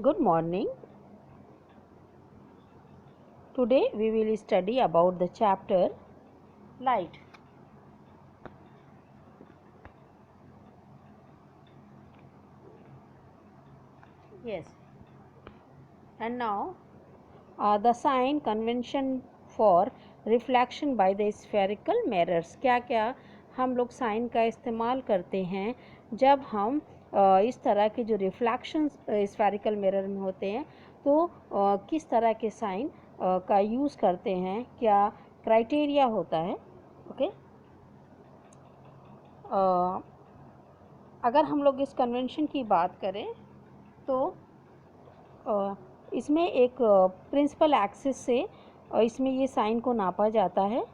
Good morning. Today we will study about the chapter light. Yes. And now the sign convention for reflection by the spherical mirrors. क्या क्या हम लोग sign का इस्तेमाल करते हैं जब हम इस तरह के जो रिफ्लेक्शन स्फेरिकल मिरर में होते हैं तो किस तरह के साइन का यूज़ करते हैं, क्या क्राइटेरिया होता है. ओके. अगर हम लोग इस कन्वेंशन की बात करें तो इसमें एक प्रिंसिपल एक्सिस से इसमें ये साइन को नापा जाता है.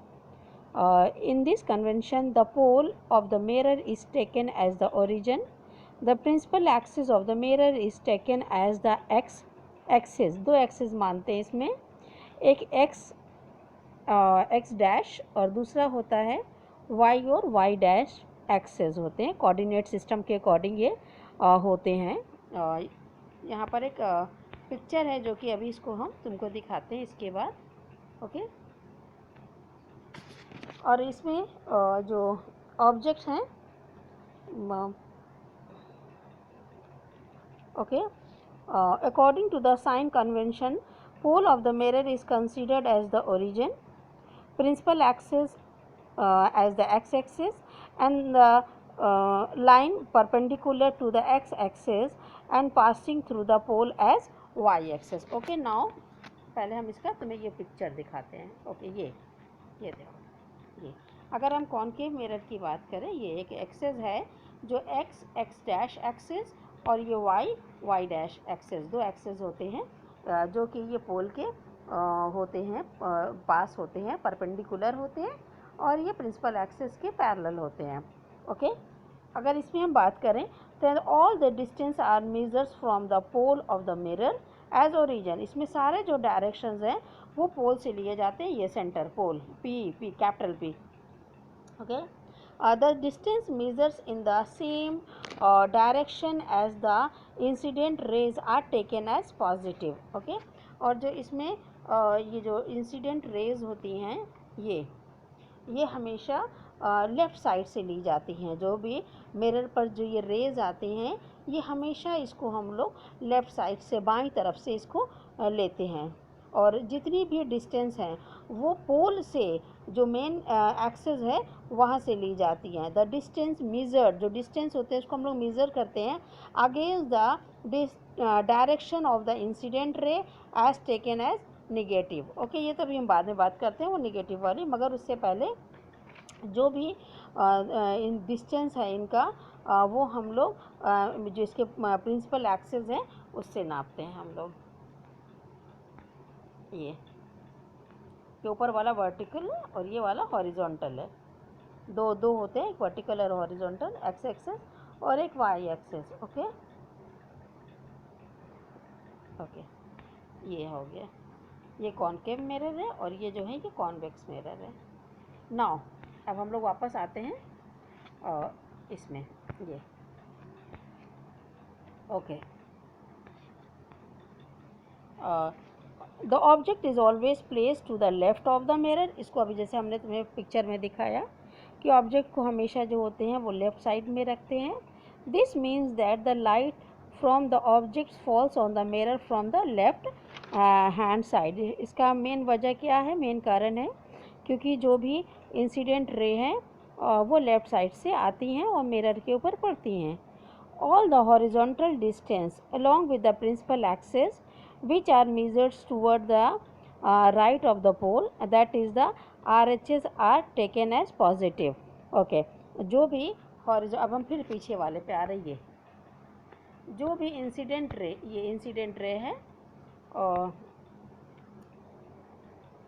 In this convention, the pole of the mirror is taken as the origin. The principal axis of the mirror is taken as the x axis. दो एक्सिस मानते हैं इसमें, एक x डैश और दूसरा होता है y और y डैश एक्सिस होते हैं. कोऑर्डिनेट सिस्टम के अकॉर्डिंग ये होते हैं. यहाँ पर एक पिक्चर है जो कि अभी इसको हम तुमको दिखाते हैं इसके बाद. ओके. और इसमें जो ऑब्जेक्ट्स हैं, okay, according to the sign convention, pole of the mirror is considered as the origin, principal axis as the X axis and the line perpendicular to the X axis and passing through the pole as Y axis. Okay. Now पहले हम इसका तुम्हें ये picture दिखाते हैं. Okay. ये देखो, ये अगर हम कॉनकेव मिरर की बात करें, ये एक एक्सिस है जो एक्स डैश एक्सिस और ये वाई डैश एक्सिस, दो एक्सिस होते हैं जो कि ये पोल के होते हैं, पास होते हैं, परपेंडिकुलर होते हैं और ये प्रिंसिपल एक्सिस के पैरेलल होते हैं. ओके. अगर इसमें हम बात करें तो all the distance are measures from the pole of the mirror as origin. इसमें सारे जो डायरेक्शंस हैं वो पोल से लिए जाते हैं. ये centre pole P capital P. Okay. The distance measures in the same direction as the incident rays are taken as positive. Okay. और जो इसमें ये जो इंसिडेंट रेज होती हैं ये हमेशा लेफ़्ट साइड से ली जाती हैं. जो भी मिरर पर जो ये रेज आते हैं ये हमेशा इसको हम लोग लेफ़्ट साइड से, बाईं तरफ से इसको लेते हैं. और जितनी भी डिस्टेंस हैं वो पोल से जो मेन एक्सिस है वहाँ से ली जाती हैं. द डिस्टेंस मेजर्ड, जो डिस्टेंस होते हैं उसको हम लोग मेज़र करते हैं against the direction of the incident ray as taken as negative. Okay. ये तो अभी हम बाद में बात करते हैं वो निगेटिव वाली, मगर उससे पहले जो भी इन डिस्टेंस है इनका वो हम लोग जो इसके प्रिंसिपल एक्सिस हैं उससे नापते हैं हम लोग. ये ऊपर वाला वर्टिकल है और ये वाला हॉरिजॉन्टल है. दो होते हैं, एक वर्टिकल और हॉरिजॉन्टल, एक्स एक्सिस और एक वाई एक्सिस. ओके. ओके. ये हो गया, ये कॉनकेव मिरर है और ये जो है ये कॉन्वेक्स मिरर है. नाउ अब हम लोग वापस आते हैं इसमें. ये okay. The object is always place to the left of the mirror. इसको अभी जैसे हमने तुम्हें पिक्चर में दिखाया कि ऑब्जेक्ट को हमेशा जो होते हैं वो लेफ़्ट साइड में रखते हैं. This means that the light from the object falls on the mirror from the left hand side. इसका मेन वजह क्या है, मेन कारण है क्योंकि जो भी इंसिडेंट रे हैं वो लेफ़्ट साइड से आती हैं और मिरर के ऊपर पड़ती हैं. All the horizontal distance along with the principal axis which are measured toward the right of the pole, that is the RHS, are taken as positive. Okay. जो भी अब हम फिर पीछे वाले पे आ रही है. जो भी इंसिडेंट रे, ये इंसिडेंट रे है, और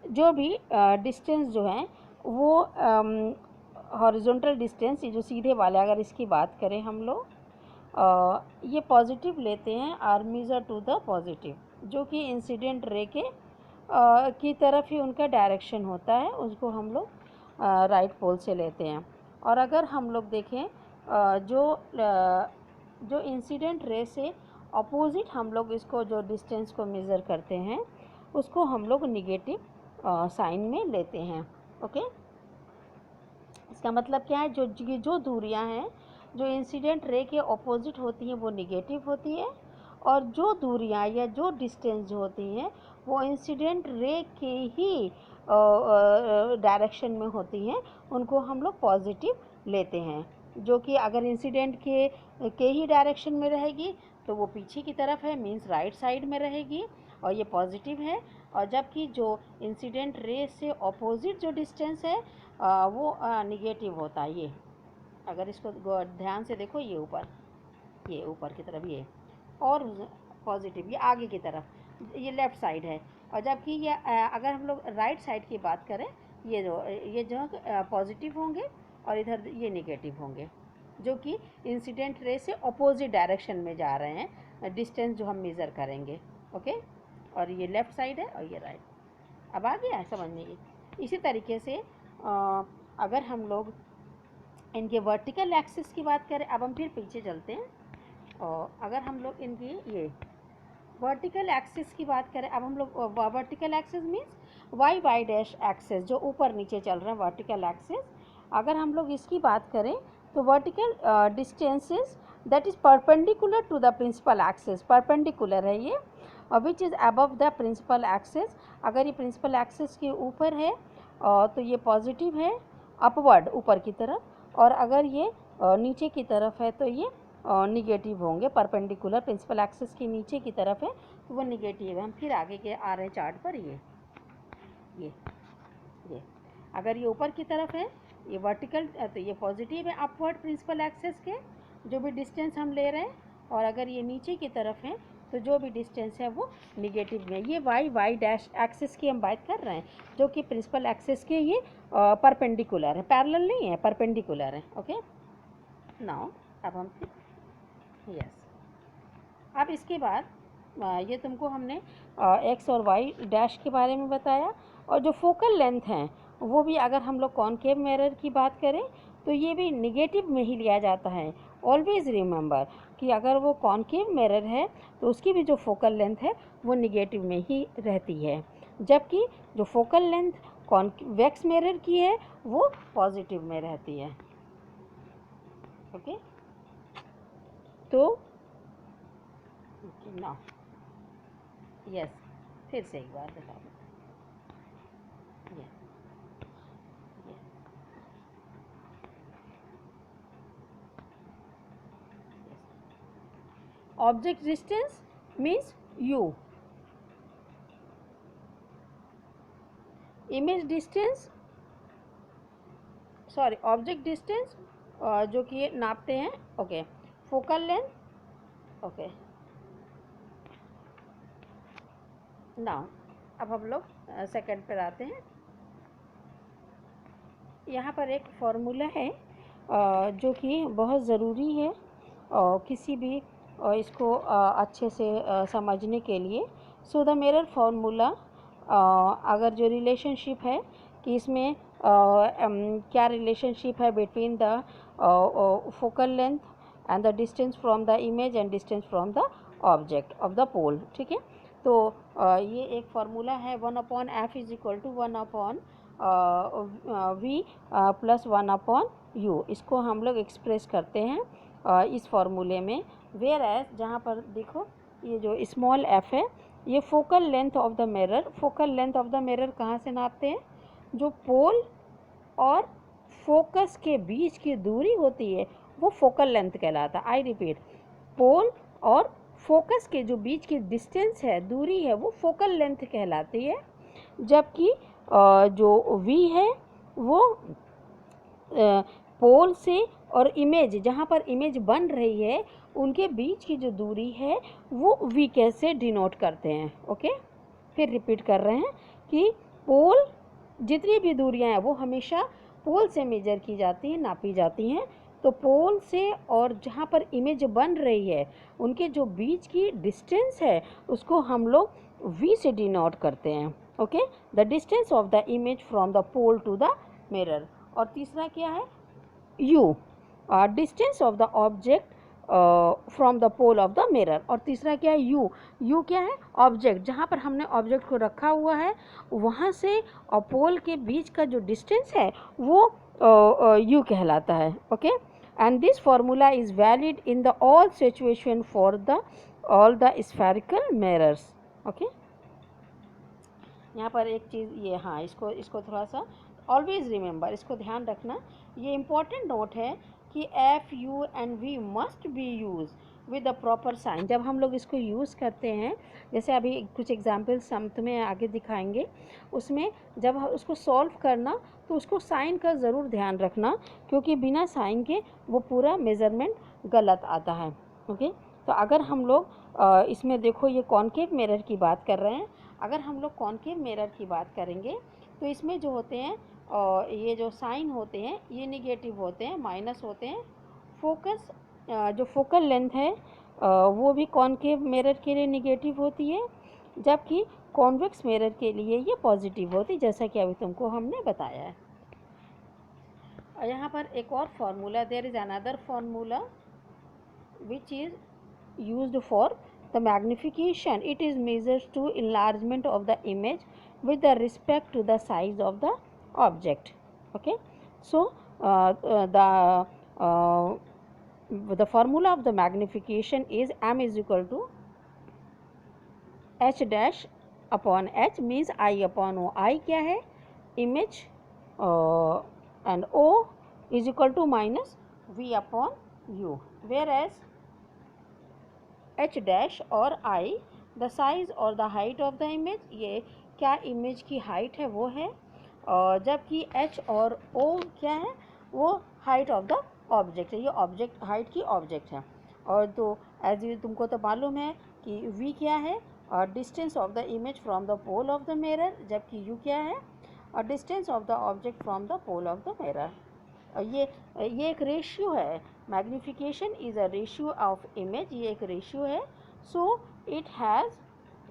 जो भी डिस्टेंस जो है वो हॉरिजॉन्टल डिस्टेंस, ये जो सीधे वाले अगर इसकी बात करें हम लोग ये पॉजिटिव लेते हैं, are measure to the positive, जो कि इंसिडेंट रे के की तरफ ही उनका डायरेक्शन होता है, उसको हम लोग राइट पोल से लेते हैं. और अगर हम लोग देखें जो इंसिडेंट रे से अपोजिट हम लोग इसको जो डिस्टेंस को मेज़र करते हैं उसको हम लोग निगेटिव साइन में लेते हैं। ओके, इसका मतलब क्या है, जो दूरियां हैं जो इंसिडेंट रे के ऑपोजिट होती हैं वो निगेटिव होती है, और जो दूरियां या जो डिस्टेंस जो होती हैं वो इंसिडेंट रे के ही डायरेक्शन में होती हैं उनको हम लोग पॉजिटिव लेते हैं। जो कि अगर इंसिडेंट के ही डायरेक्शन में रहेगी तो वो पीछे की तरफ है, मीन्स राइट साइड में रहेगी और ये पॉजिटिव है। और जबकि जो इंसिडेंट रे से ऑपोजिट जो डिस्टेंस है वो निगेटिव होता है। ये अगर इसको ध्यान से देखो, ये ऊपर की तरफ ये, और पॉजिटिव ये आगे की तरफ, ये लेफ़्ट साइड है। और जबकि ये अगर हम लोग राइट साइड की बात करें, ये जो पॉजिटिव होंगे और इधर ये निगेटिव होंगे, जो कि इंसिडेंट रे से अपोजिट डायरेक्शन में जा रहे हैं डिस्टेंस जो हम मेज़र करेंगे। ओके, और ये लेफ़्ट साइड है और ये राइट। अब आ गया है समझ में ये। इसी तरीके से अगर हम लोग इनके वर्टिकल एक्सिस की बात करें, अब हम फिर पीछे चलते हैं, और अगर हम लोग इनकी ये वर्टिकल एक्सिस की बात करें, अब हम लोग vertical axis means Y dash axis जो ऊपर नीचे चल रहा है वर्टिकल एक्सिस, अगर हम लोग इसकी बात करें तो vertical distances that is perpendicular to the principal axis, perpendicular है ये, which is above the principal axis. अगर ये प्रिंसिपल एक्सिस के ऊपर है तो ये पॉजिटिव है, अपवर्ड ऊपर की तरफ, और अगर ये नीचे की तरफ है तो ये निगेटिव होंगे। परपेंडिकुलर प्रिंसिपल एक्सिस के नीचे की तरफ है तो वो निगेटिव है। हम फिर आगे के आ रहे हैं चार्ट पर, ये अगर ये ऊपर की तरफ है ये वर्टिकल तो ये पॉजिटिव है अपवर्ड प्रिंसिपल एक्सिस के जो भी डिस्टेंस हम ले रहे हैं, और अगर ये नीचे की तरफ है तो जो भी डिस्टेंस है वो निगेटिव में। ये वाई डैश एक्सिस की हम बात कर रहे हैं जो कि प्रिंसिपल एक्सिस के ये परपेंडिकुलर है, पैरेलल नहीं है, परपेंडिकुलर है। ओके, नाउ अब हम यस अब इसके बाद ये तुमको हमने एक्स और वाई डैश के बारे में बताया, और जो फोकल लेंथ हैं वो भी अगर हम लोग कॉनकेव मिरर की बात करें तो ये भी निगेटिव में ही लिया जाता है। ऑलवेज रिमेंबर कि अगर वो कॉनकेव मिरर है तो उसकी भी जो फोकल लेंथ है वो निगेटिव में ही रहती है, जबकि जो फोकल लेंथ कॉन्वेक्स मिरर की है वो पॉजिटिव में रहती है। ओके, तो ना यस फिर से एक बार बता दो। Object distance means u, image distance object distance जो कि नापते हैं। Okay, focal length. Okay, now अब हम लोग सेकंड पर आते हैं। यहाँ पर एक फॉर्मूला है जो कि बहुत ज़रूरी है किसी भी इसको अच्छे से समझने के लिए। सो द मिरर फार्मूला, अगर जो रिलेशनशिप है कि इसमें क्या रिलेशनशिप है between the focal length and the distance from the image and distance from the object of the pole. ठीक है, तो ये एक फार्मूला है 1/f is equal to 1/v plus 1/u। इसको हम लोग एक्सप्रेस करते हैं इस फार्मूले में, वेयर एज जहाँ पर देखो ये जो स्मॉल f है ये focal length of the mirror. Focal length of the mirror कहाँ से नापते हैं, जो पोल और फोकस के बीच की दूरी होती है वो फोकल लेंथ कहलाता है। आई रिपीट, पोल और फोकस के जो बीच की डिस्टेंस है, दूरी है, वो फोकल लेंथ कहलाती है। जबकि जो v है वो पोल से और इमेज, जहाँ पर इमेज बन रही है उनके बीच की जो दूरी है वो v कैसे डिनोट करते हैं। ओके, फिर रिपीट कर रहे हैं कि पोल जितनी भी दूरियां हैं वो हमेशा पोल से मेजर की जाती हैं, नापी जाती हैं। तो पोल से और जहाँ पर इमेज बन रही है उनके जो बीच की डिस्टेंस है उसको हम लोग v से डिनोट करते हैं। Okay, the distance of the image from the pole to the mirror. और तीसरा क्या है, u, distance of the object from the pole of the mirror. और तीसरा क्या है, यू क्या है, ऑब्जेक्ट, जहाँ पर हमने ऑब्जेक्ट को रखा हुआ है वहाँ से और पोल के बीच का जो डिस्टेंस है वो यू कहलाता है। Okay, and this formula is valid in the all situation for the all the spherical mirrors. Okay, यहाँ पर एक चीज़ ये, हाँ, इसको थोड़ा सा ऑलवेज रिमेंबर, इसको ध्यान रखना, ये इम्पॉर्टेंट नोट है कि F U and V must be use with the proper sign. जब हम लोग इसको यूज़ करते हैं, जैसे अभी कुछ एग्जाम्पल्स हम तुम्हें आगे दिखाएंगे, उसमें जब उसको सॉल्व करना तो उसको साइन का ज़रूर ध्यान रखना, क्योंकि बिना साइन के वो पूरा मेज़रमेंट गलत आता है। ओके, तो अगर हम लोग इसमें देखो ये कॉन्केव मिरर की बात कर रहे हैं, अगर हम लोग कॉन्केव मिरर की बात करेंगे तो इसमें जो होते हैं ये जो साइन होते हैं ये निगेटिव होते हैं, माइनस होते हैं। फोकस जो फोकल लेंथ है वो भी कॉन्केव मिरर के लिए निगेटिव होती है, जबकि कॉन्वेक्स मिरर के लिए ये पॉजिटिव होती है, जैसा कि अभी तुमको हमने बताया है। और यहाँ पर एक और formula, there is another formula which is used for the magnification. It is measures to enlargement of the image with the respect to the size of the object. Okay, so the formula of the magnification is m is equal to h dash upon h, means I upon o. I क्या है, image, and o is equal to minus v upon u, whereas h dash और I the size और the height of the image, ये क्या image की height है वो है, और जबकि h और o क्या है, वो हाइट ऑफ द ऑब्जेक्ट है, ये ऑब्जेक्ट हाइट की ऑब्जेक्ट है। और तो एज यू तुमको तो मालूम है कि v क्या है, और distance of the image from the pole of the mirror, जबकि u क्या है, और distance of the object from the pole of the mirror. ये एक रेशियो है, magnification is a ratio of image, ये एक रेशियो है। So it has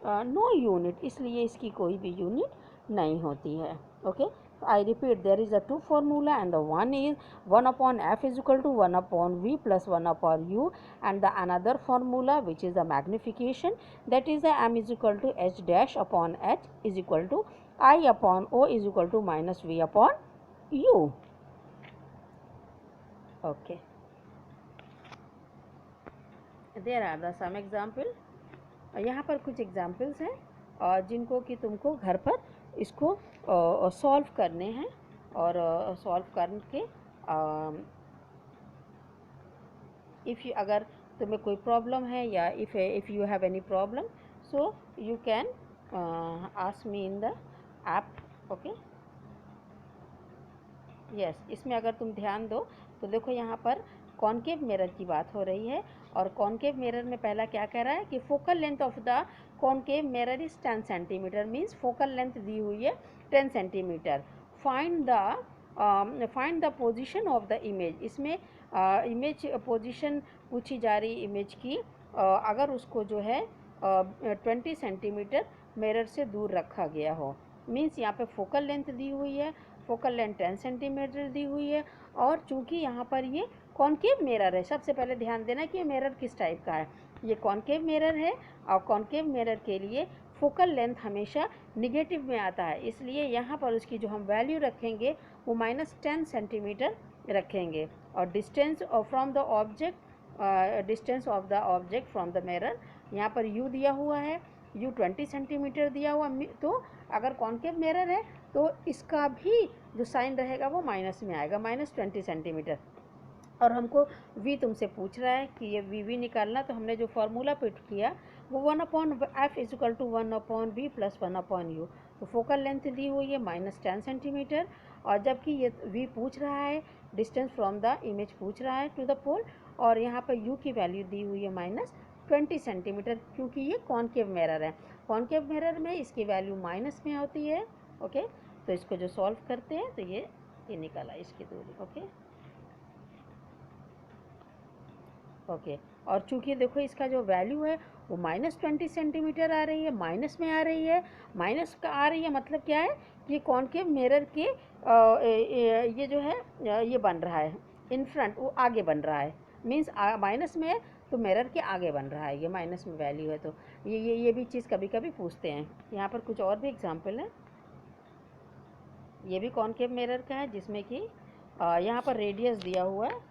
no unit, इसलिए इसकी कोई भी यूनिट नहीं होती है। Okay, I repeat, there is a two formula and the one is 1 upon f is equal to 1 upon v plus 1 upon u, and the another formula which is the magnification, that is the m is equal to h dash upon h is equal to I upon o is equal to minus v upon u. Okay, there are the some example. यहाँ पर कुछ examples हैं जिनको कि तुमको घर पर इसको सॉल्व करने हैं, और सॉल्व करके इफ़ यू, अगर तुम्हें कोई प्रॉब्लम है या if you have any problem, so you can ask me in the app. Okay, yes, इसमें अगर तुम ध्यान दो तो देखो यहाँ पर कॉन्केव मिरर की बात हो रही है, और कॉन्केव मिरर में पहला क्या कह रहा है कि focal length of the concave mirror is 10 centimetre, means focal length दी हुई है 10 centimetre. Find the position of the image, इसमें इमेज पोजीशन पूछी जा रही इमेज की, अगर उसको जो है 20 सेंटीमीटर मिरर से दूर रखा गया हो, मीन्स यहाँ पे फोकल लेंथ दी हुई है, फोकल लेंथ 10 सेंटीमीटर दी हुई है, और चूंकि यहाँ पर ये कॉन्केव मिरर है, सबसे पहले ध्यान देना कि ये मिरर किस टाइप का है, ये कॉन्केव मिरर है, और कॉन्केव मिरर के लिए फोकल लेंथ हमेशा निगेटिव में आता है, इसलिए यहाँ पर उसकी जो हम वैल्यू रखेंगे वो -10 सेंटीमीटर रखेंगे। और distance from the object, distance of the object from the mirror, यहाँ पर u दिया हुआ है, u 20 सेंटीमीटर दिया हुआ, तो अगर कॉन्केव मिरर है तो इसका भी जो साइन रहेगा वो माइनस में आएगा, -20 सेंटीमीटर। और हमको v तुमसे पूछ रहा है कि ये v निकालना, तो हमने जो फार्मूला पुट किया वो 1 upon f is equal to 1 upon v plus 1 upon u। तो फोकल लेंथ दी हुई है -10 सेंटीमीटर, और जबकि ये v पूछ रहा है, डिस्टेंस फ्रॉम द इमेज पूछ रहा है टू द पोल, और यहाँ पर u की वैल्यू दी हुई है -20 सेंटीमीटर, क्योंकि ये कॉन्केव मिरर है। कॉन्केव मिरर में इसकी वैल्यू माइनस में होती है। ओके, तो इसको जो सॉल्व करते हैं तो ये निकला इसकी दूरी। ओके, ओके, और चूंकि देखो इसका जो वैल्यू है वो -20 सेंटीमीटर आ रही है, माइनस में आ रही है, माइनस का आ रही है, मतलब क्या है कि कॉन्केव मिरर के ये जो है ये बन रहा है इन फ्रंट, वो आगे बन रहा है, मीन्स माइनस में है तो मिरर के आगे बन रहा है, ये माइनस में वैल्यू है। तो ये भी चीज़ कभी कभी पूछते हैं। यहाँ पर कुछ और भी एग्जांपल है। ये भी कॉनकेव मिरर का है जिसमें कि यहाँ पर रेडियस दिया हुआ है।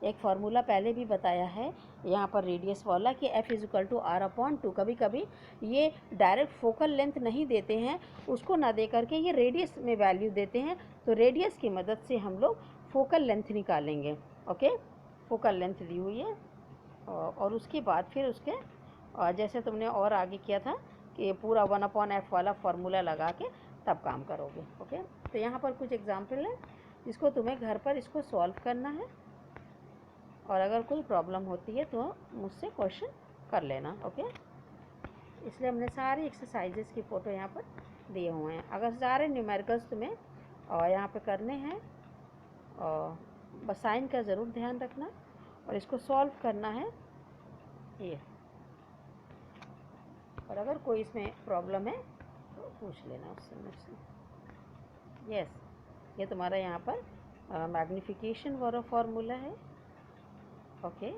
एक फार्मूला पहले भी बताया है यहाँ पर रेडियस वाला कि f = r/2। कभी कभी ये डायरेक्ट फोकल लेंथ नहीं देते हैं, उसको ना दे करके ये रेडियस में वैल्यू देते हैं, तो रेडियस की मदद से हम लोग फोकल लेंथ निकालेंगे। ओके, फोकल लेंथ दी हुई है और उसके बाद फिर उसके जैसे तुमने और आगे किया था कि पूरा 1/f वाला फार्मूला लगा के तब काम करोगे। ओके, तो यहाँ पर कुछ एग्जाम्पल है जिसको तुम्हें घर पर इसको सॉल्व करना है, और अगर कोई प्रॉब्लम होती है तो मुझसे क्वेश्चन कर लेना। ओके, इसलिए हमने सारी एक्सरसाइजेस की फ़ोटो यहाँ पर दिए हुए हैं। अगर सारे न्यूमेरिकल्स तुम्हें यहाँ पे करने हैं, बस साइन का ज़रूर ध्यान रखना और इसको सॉल्व करना है ये। और अगर कोई इसमें प्रॉब्लम है तो पूछ लेना उससे मुझसे। यस, ये तुम्हारा यहाँ पर मैग्नीफिकेशन वाला फार्मूला है। Okay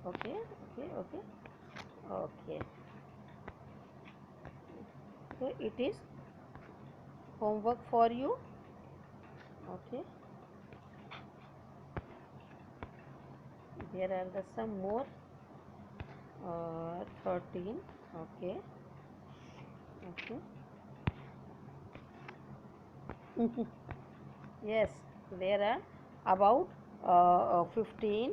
okay okay okay okay, so it is homework for you. Okay, there are the some more 13. Okay okay yes, there are about 15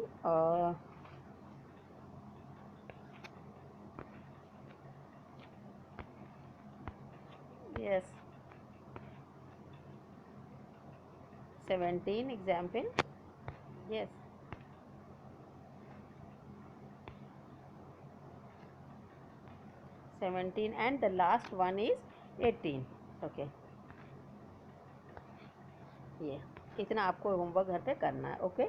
yes, 17 example. Yes, 17 and the last one is 18. Okay, ये इतना आपको homework घर पे करना है। Okay